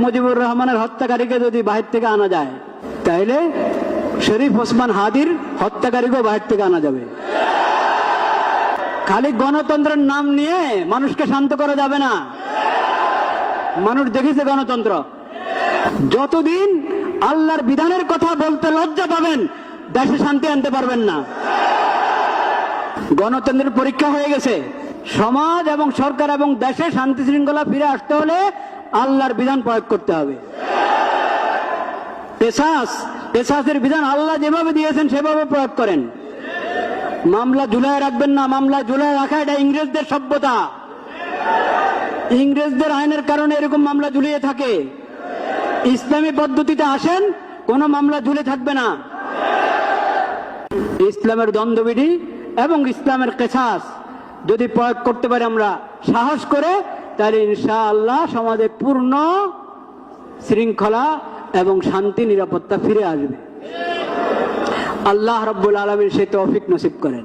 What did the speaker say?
মুজিবুর রহমানের হত্যাকারীকে যদি বাহির থেকে আনা যায়, তাহলে শরীফ ওসমান হাদির হত্যাকারীকেও বাহির থেকে আনা যাবে। খালি গণতন্ত্রের নাম নিয়ে মানুষকে শান্ত করা যাবে না। মানুষ দেখেছে গণতন্ত্র, যতদিন আল্লাহর বিধানের কথা বলতে লজ্জা পাবেন, দেশে শান্তি আনতে পারবেন না। গণতন্ত্রের পরীক্ষা হয়ে গেছে। সমাজ এবং সরকার এবং দেশে শান্তি শৃঙ্খলা ফিরে আসতে হলে আল্লাহর বিধান প্রয়োগ করতে হবে। পেশাসের বিধান আল্লাহ যেভাবে দিয়েছেন সেভাবে প্রয়োগ করেন। মামলা ঝুলায় রাখবেন না। মামলা ঝুলায় রাখা এটা ইংরেজদের সভ্যতা। ইংরেজদের আইনের কারণে এরকম মামলা ঝুলিয়ে থাকে। ইসলামী পদ্ধতিতে আসেন, কোন মামলা ঝুলে থাকবে না। ইসলামের দণ্ডবিধি এবং ইসলামের কেসাস যদি প্রয়োগ করতে পারি আমরা সাহস করে, তাহলে ইনশাআল্লাহ সমাজে পূর্ণ শৃঙ্খলা এবং শান্তি নিরাপত্তা ফিরে আসবে। আল্লাহ রাব্বুল আলামিন সে তৌফিক নসিব করেন।